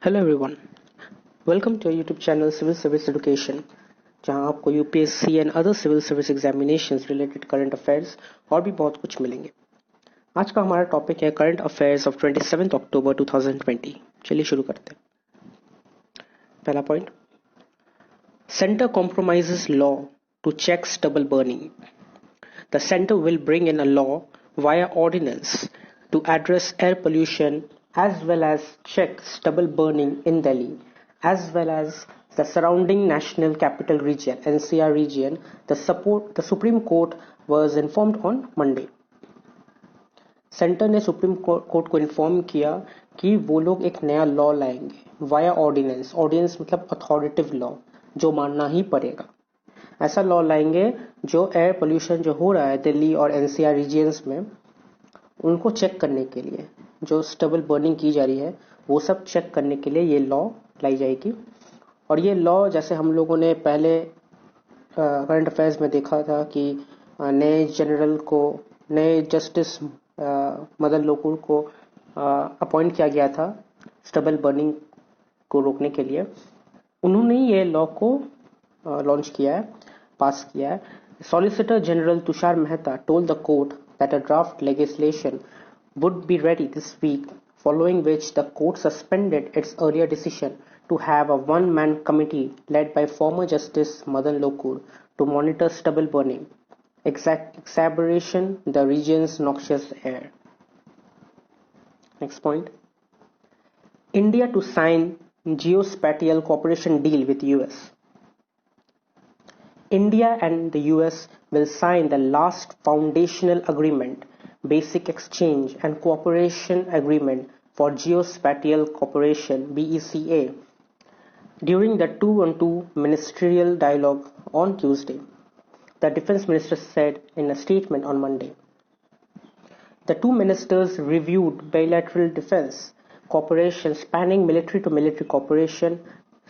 Hello everyone, welcome to YouTube channel civil service education, जहां आपको UPSC and other civil service examinations related current affairs और भी बहुत कुछ मिलेंगे। आज का हमारा टॉपिक है करंट अफेयर्स ऑफ 27 अक्टूबर 2020। चलिए शुरू करते हैं। पहला point, centre compromises law to check stubble burning. The centre will bring in a law via ordinance to address air pollution as well as check stubble burning in Delhi as well as the surrounding National Capital Region NCR region. The Supreme Court was informed on Monday. Centre ने supreme court को inform किया कि वो लोग एक नया law लाएंगे via ordinance. Ordinance मतलब अथॉरिटिव लॉ, जो मानना ही पड़ेगा। ऐसा लॉ लाएंगे जो एयर पोल्यूशन जो हो रहा है दिल्ली और एनसीआर रीजियंस में, उनको चेक करने के लिए, जो स्टबल बर्निंग की जा रही है वो सब चेक करने के लिए ये लॉ लाई जाएगी। और ये लॉ, जैसे हम लोगों ने पहले करंट अफेयर्स में देखा था कि नए जस्टिस मदन लोकुर को अपॉइंट किया गया था स्टबल बर्निंग को रोकने के लिए। उन्होंने ये लॉ को लॉन्च किया है, पास किया है। Solicitor general Tushar Mehta told the court that a draft legislation would be ready this week, following which the court suspended its earlier decision to have a one-man committee led by former Justice Madan Lokur to monitor stubble burning, exacerbation the region's noxious air. Next point. India to sign geospatial cooperation deal with US. India and the US will sign the last foundational agreement, Basic Exchange and Cooperation Agreement for Geospatial Cooperation (BECA) during the two-on-two ministerial dialogue on Tuesday, the defense minister said in a statement on Monday. The two ministers reviewed bilateral defense cooperation spanning military-to-military cooperation,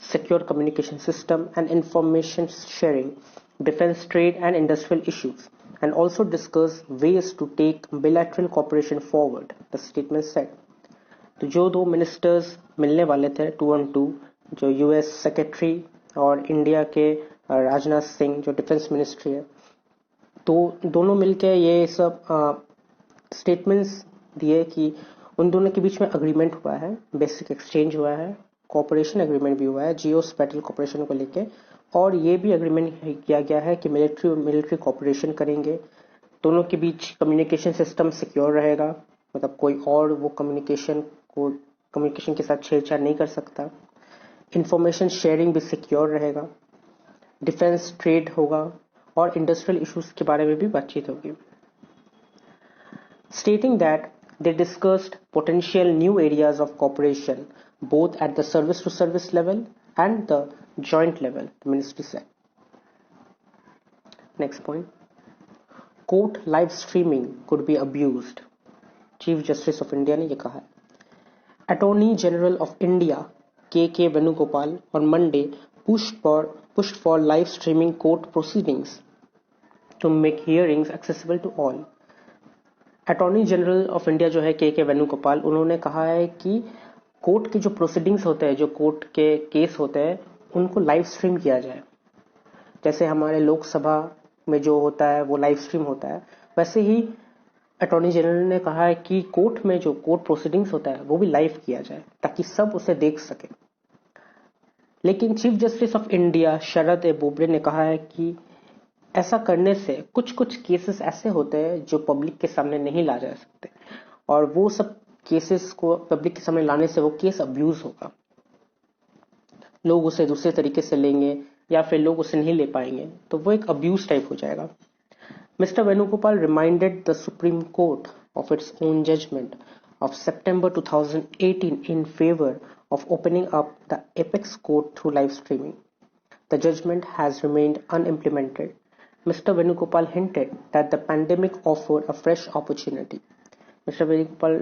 secure communication system and information sharing, defense trade and industrial issues, and also discuss ways to take bilateral cooperation forward, the statement said. तो जो दो ministers मिलने वाले थे 2-on-2, जो US secretary और India के राजनाथ सिंह जो डिफेंस मिनिस्ट्री है, तो दोनों मिलके ये सब स्टेटमेंट्स दिए कि उन दोनों के बीच में अग्रीमेंट हुआ है, बेसिक एक्सचेंज हुआ है, कॉपरेशन एग्रीमेंट भी हुआ है जियो स्पैटियल कॉपरेशन को लेके, और ये भी एग्रीमेंट किया गया है कि मिलिट्री कॉपरेशन करेंगे। दोनों के बीच कम्युनिकेशन सिस्टम सिक्योर रहेगा, मतलब कोई और वो कम्युनिकेशन के साथ छेड़छाड़ नहीं कर सकता। इंफॉर्मेशन शेयरिंग भी सिक्योर रहेगा, डिफेंस ट्रेड होगा और इंडस्ट्रियल इश्यूज के बारे में भी बातचीत होगी। Stating that they discussed potential new areas of cooperation both at the service-to-service level and the joint level, the ministry said. Next point. Court live streaming could be abused. Chief Justice of India ने ये कहा है। Attorney General of India K.K. Venugopal on Monday pushed for live streaming court proceedings to make hearings accessible to all. Attorney general of India जो है के वेणुगोपाल, उन्होंने कहा है कि कोर्ट के जो प्रोसीडिंग्स होते हैं, जो कोर्ट के केस होते हैं, उनको लाइव स्ट्रीम किया जाए। जैसे हमारे लोकसभा में जो होता है वो लाइव स्ट्रीम होता है, वैसे ही अटॉर्नी जनरल ने कहा है कि कोर्ट में जो कोर्ट प्रोसीडिंग्स होता है वो भी लाइव किया जाए ताकि सब उसे देख सके। लेकिन चीफ जस्टिस ऑफ इंडिया शरद ए बोबड़े ने कहा है कि ऐसा करने से कुछ केसेस ऐसे होते हैं जो पब्लिक के सामने नहीं ला जा सकते, और वो सब केसेस को पब्लिक के सामने लाने से वो केस अब्यूज होगा। लोग उसे दूसरे तरीके से लेंगे या फिर लोग उसे नहीं ले पाएंगे, तो वो एक अब्यूज टाइप हो जाएगा। Mister Venugopal reminded the supreme court of its own judgement of September 2018 in favor of opening up the apex court through live streaming. The judgment has remained unimplemented. Mr. Venugopal hinted that the pandemic offered a fresh opportunity. Mr. Venugopal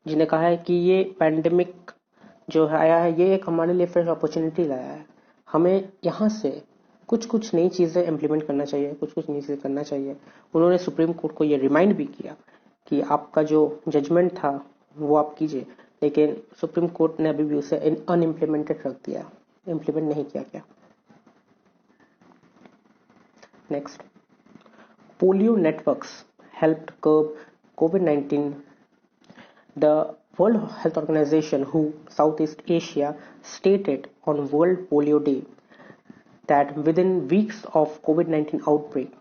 जी ने कहा है कि ये pandemic जो आया है ये एक हमारे लिए फ्रेश अपॉर्चुनिटी लाया है। हमें यहाँ से कुछ नई चीज़ें इम्प्लीमेंट करना चाहिए, कुछ नई चीज़ें करना चाहिए। उन्होंने सुप्रीम कोर्ट को ये रिमाइंड भी किया कि आपका जो जजमेंट था वो आप कीजिए, लेकिन सुप्रीम कोर्ट ने अभी भी उसे अनइम्प्लीमेंटेड रख दिया, इम्प्लीमेंट नहीं किया गया। Next, polio networks helped curb COVID-19. The World Health Organization, WHO, Southeast Asia, stated on World Polio Day that within weeks of COVID-19 outbreak,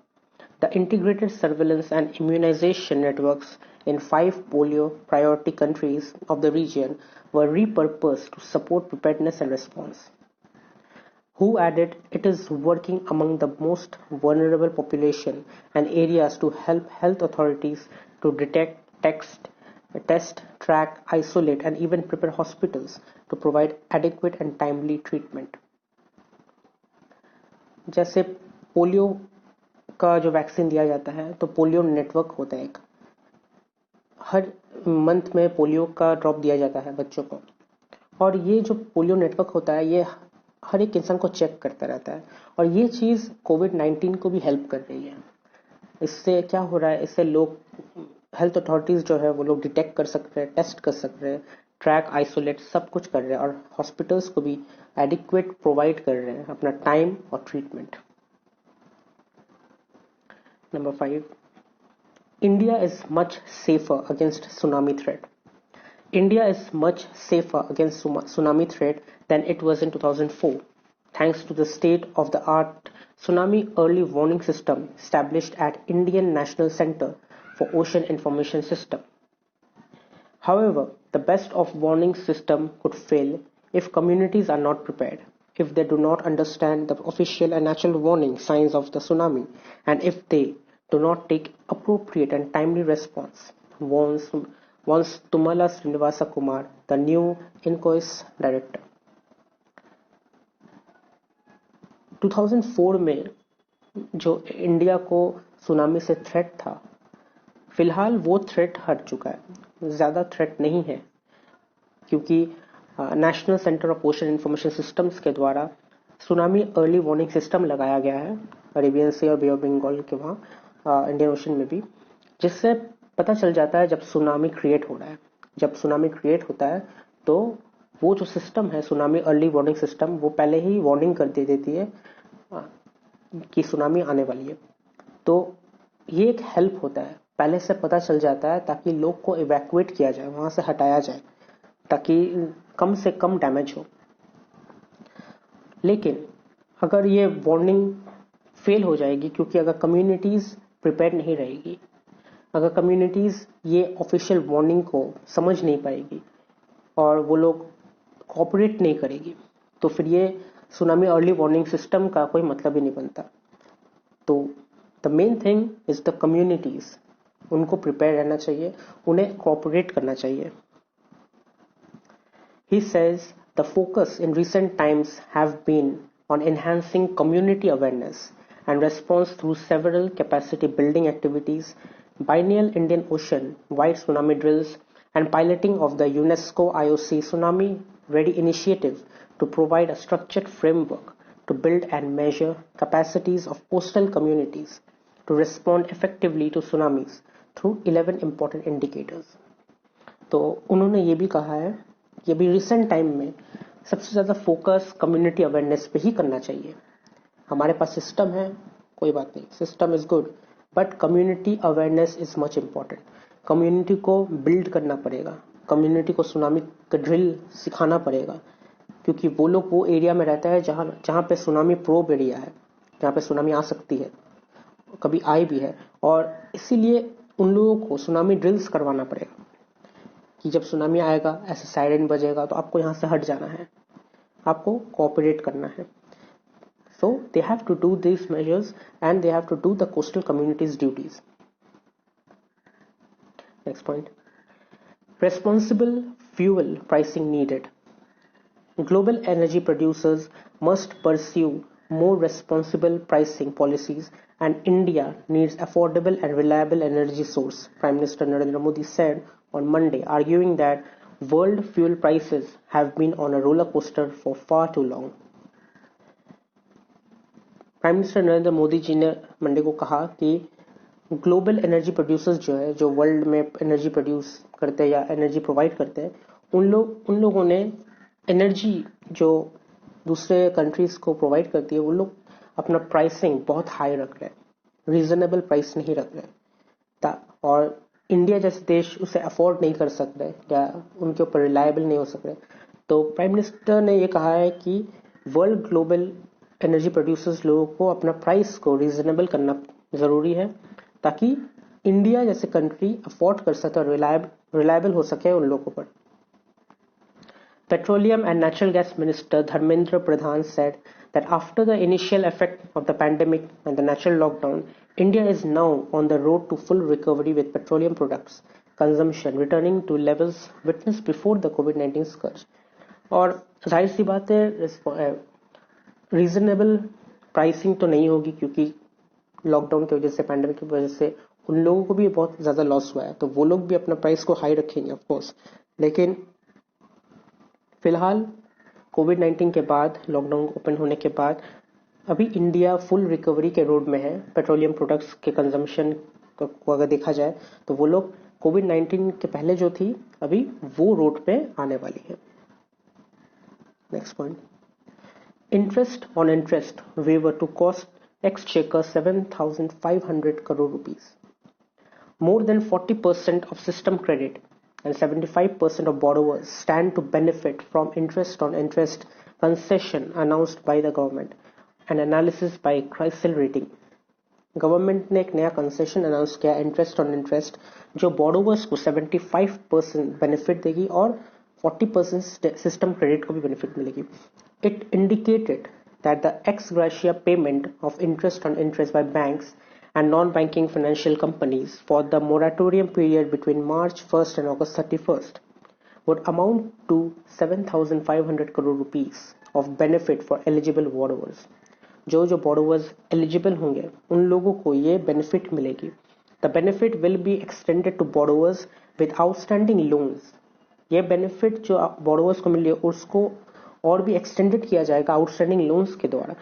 the integrated surveillance and immunization networks in 5 polio priority countries of the region were repurposed to support preparedness and response. WHO added it is working among the most vulnerable population and areas to help health authorities to detect, test, track, isolate, and even prepare hospitals to provide adequate and timely treatment. जैसे polio का जो vaccine दिया जाता है, तो polio network होता है एक, हर मंथ में पोलियो का ड्रॉप दिया जाता है बच्चों को, और ये जो पोलियो नेटवर्क होता है ये हर एक इंसान को चेक करता रहता है, और ये चीज़ कोविड-19 को भी हेल्प कर रही है। इससे क्या हो रहा है, इससे लोग, हेल्थ अथॉरिटीज़ जो है वो लोग डिटेक्ट कर सकते हैं, टेस्ट कर सकते हैं, ट्रैक, आइसोलेट सब कुछ कर रहे हैं, और हॉस्पिटल्स को भी एडिक्वेट प्रोवाइड कर रहे हैं अपना टाइम और treatment. Number 5, India is much safer against tsunami threat. India is much safer against tsunami threat than it was in 2004, thanks to the state-of-the-art tsunami early warning system established at Indian National Center for Ocean Information System. However, the best of warning system could fail if communities are not prepared, if they do not understand the official and natural warning signs of the tsunami, and if they do not take appropriate and timely response, warns Tumala Srinivasa Kumar, the new INCOIS director. 2004 में जो India को tsunami से threat था, फिलहाल वो threat हट चुका है, ज़्यादा थ्रेट नहीं है, क्योंकि national centre of ocean information systems के द्वारा सुनामी अर्ली वार्निंग सिस्टम लगाया गया है अरेबियन सी और बे ऑफ बंगाल के वहाँ इंडियन ओशन में भी, जिससे पता चल जाता है जब सुनामी क्रिएट हो रहा है। जब सुनामी क्रिएट होता है तो वो जो सिस्टम है सुनामी अर्ली वार्निंग सिस्टम, वो पहले ही वार्निंग कर दे देती है कि सुनामी आने वाली है। तो ये एक हेल्प होता है, पहले से पता चल जाता है ताकि लोग को इवैक्यूएट किया जाए, वहां से हटाया जाए, ताकि कम से कम डैमेज हो। लेकिन अगर ये वार्निंग फेल हो जाएगी, क्योंकि अगर कम्युनिटीज प्रिपेयर नहीं रहेगी, अगर कम्युनिटीज ये ऑफिशियल वार्निंग को समझ नहीं पाएगी और वो लोग कोऑपरेट नहीं करेगी, तो फिर ये सुनामी अर्ली वार्निंग सिस्टम का कोई मतलब ही नहीं बनता। तो the main thing is the communities, उनको प्रिपेयर रहना चाहिए, उन्हें कोऑपरेट करना चाहिए। He says the focus in recent times have been on enhancing community awareness and response through several capacity building activities, biennial Indian Ocean wide tsunami drills, and piloting of the UNESCO IOC Tsunami Ready initiative to provide a structured framework to build and measure capacities of coastal communities to respond effectively to tsunamis through 11 important indicators. तो उन्होंने ये भी कहा है कि अभी recent time में सबसे ज़्यादा फोकस कम्युनिटी अवेयरनेस पे ही करना चाहिए। हमारे पास सिस्टम है, कोई बात नहीं, system is good, but community awareness is much important. Community को बिल्ड करना पड़ेगा, कम्युनिटी को सुनामी का ड्रिल सिखाना पड़ेगा, क्योंकि वो लोग वो एरिया में रहता है जहाँ पे सुनामी प्रोब एरिया है, जहाँ पे सुनामी आ सकती है, कभी आई भी है, और इसीलिए उन लोगों को सुनामी ड्रिल्स करवाना पड़ेगा कि जब सुनामी आएगा ऐसे सायरन बजेगा तो आपको यहाँ से हट जाना है, आपको कोऑपरेट करना है। So they have to do these measures and they have to do the coastal communities' duties. Next point. Responsible fuel pricing needed. Global energy producers must pursue more responsible pricing policies, and India needs affordable and reliable energy source, Prime Minister Narendra Modi said on Monday, arguing that world fuel prices have been on a roller coaster for far too long. Prime minister Narendra Modi ji ने Monday को कहा कि global energy producers जो है, जो world में energy produce करते हैं या एनर्जी प्रोवाइड करते हैं, उन लोगों ने एनर्जी जो दूसरे कंट्रीज को प्रोवाइड करती है, वो लोग अपना प्राइसिंग बहुत हाई रख रहे हैं, रीजनेबल प्राइस नहीं रख रहे, और इंडिया जैसे देश उसे अफोर्ड नहीं कर सक रहे या उनके ऊपर रिलायबल नहीं हो सक रहे। तो प्राइम मिनिस्टर ने ये कहा है कि वर्ल्ड ग्लोबल एनर्जी प्रोड्यूसर्स लोगों को अपना प्राइस को रीजनेबल करना जरूरी है, ताकि इंडिया जैसे कंट्री अफोर्ड कर सके और रिलायबल हो सके उन लोगों पर। Petroleum and Natural Gas Minister Dharmendra Pradhan said that after the initial effect of the pandemic and the natural lockdown, India is now on the road to full recovery with petroleum products consumption returning to levels witnessed before the COVID-19 scourge. और जाहिर सी बात है reasonable pricing तो नहीं होगी, क्योंकि lockdown की वजह से, पैंडेमिक की वजह से उन लोगों को भी बहुत ज्यादा लॉस हुआ है, तो वो लोग भी अपना प्राइस को हाई रखेंगे ऑफ कोर्स। लेकिन फिलहाल कोविड-19 के बाद, लॉकडाउन ओपन होने के बाद अभी इंडिया फुल रिकवरी के रोड में है। पेट्रोलियम प्रोडक्ट्स के कंजम्पशन को अगर देखा जाए तो वो लोग कोविड-19 के पहले जो थी अभी वो रोड पे आने वाली है। Next point, interest on interest waiver to cost exchequer 7,500 crore rupees. More than 40% of system credit and 75% of borrowers stand to benefit from interest on interest concession announced by the government. An analysis by CRISIL Rating. Government ने एक नया concession announce किया interest on interest, जो borrowers को 75% benefit देगी और 40% system credit को भी बेनिफिट मिलेगी। It indicated that the x gratia payment of interest on interest by banks and non-banking financial companies for the moratorium period between March 1st and August 31st would amount to 7,500 crore rupees of benefit for eligible borrowers. जो borrowers eligible होंगे उन लोगों को ये benefit मिलेगी। The benefit will be extended to borrowers with outstanding loans. ये benefit जो borrowers को मिली है उसको और भी extended किया जाएगा outstanding loans के द्वारा।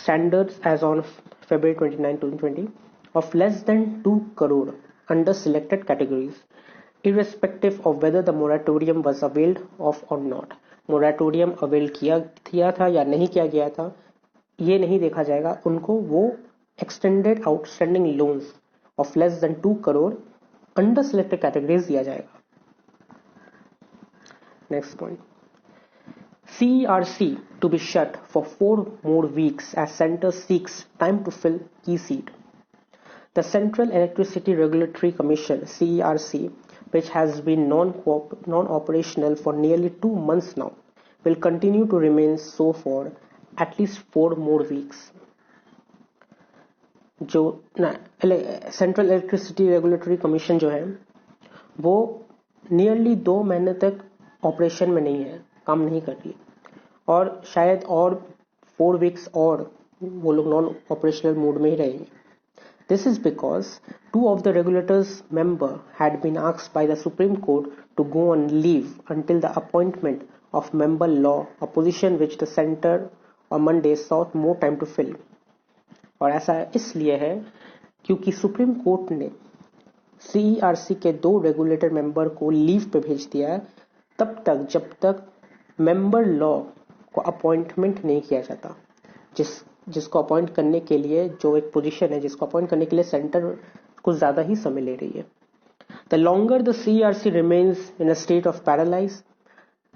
Standards as on February 29, 2020 of less than 2 crore under selected categories, irrespective of whether the moratorium was availed of or not. Moratorium avail किया था या नहीं किया गया था ये नहीं देखा जाएगा, उनको वो extended outstanding loans of less than 2 crore under selected categories दिया जाएगा। Next point, CERC to be shut for 4 more weeks as center seeks time to fill key seat. The Central Electricity Regulatory Commission (CERC), which has been non-operational for nearly 2 months now, will continue to remain so for at least 4 more weeks. जो central electricity regulatory commission जो है वो nearly 2 महीने तक operation में नहीं है, काम नहीं कर रही, और शायद और 4 वीक्स और वो लोग नॉन ऑपरेशनल मोड में ही रहेंगे। This is because 2 of the regulators' members had been asked by the Supreme Court to go on leave until the appointment of member law, a position which the centre on Monday sought more time to fill. और ऐसा इसलिए है क्योंकि supreme court ने CERC के 2 regulator member को leave पे भेज दिया है तब तक जब तक मेंबर लॉ को अपॉइंटमेंट नहीं किया जाता, जिसको अपॉइंट करने के लिए जो एक पोजीशन है जिसको अपॉइंट करने के लिए सेंटर कुछ ज्यादा ही समय ले रही है। The longer the CERC remains in a state of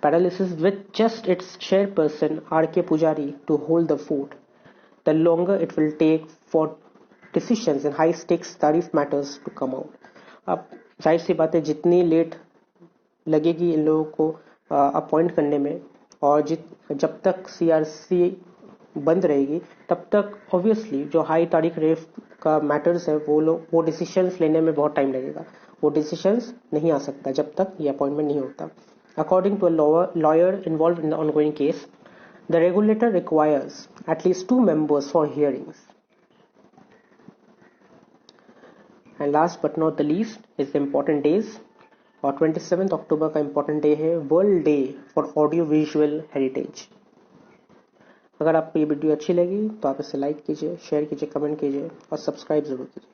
paralysis with just its chairperson RK Pujari to hold the fort, the longer it will take for decisions in high stakes tariff matters to come out. अब जाहिर सी बात है जितनी late लगेगी इन लोगों को appoint करने में, और जब तक CERC बंद रहेगी तब तक ऑब्वियसली जो हाई तारीख रेट का मैटर्स है वो डिसीजंस लेने में बहुत टाइम लगेगा, वो डिसीजंस नहीं आ सकता जब तक ये अपॉइंटमेंट नहीं होता। According to a lawyer involve in the ongoing case, the regulator requires at least 2 members for hearings. And last but not the least is the important days, और 27 अक्टूबर का इम्पोर्टेंट डे है world day for audio visual heritage. अगर आपको ये video अच्छी लगी तो आप इसे लाइक कीजिए, शेयर कीजिए, कमेंट कीजिए और सब्सक्राइब जरूर कीजिए।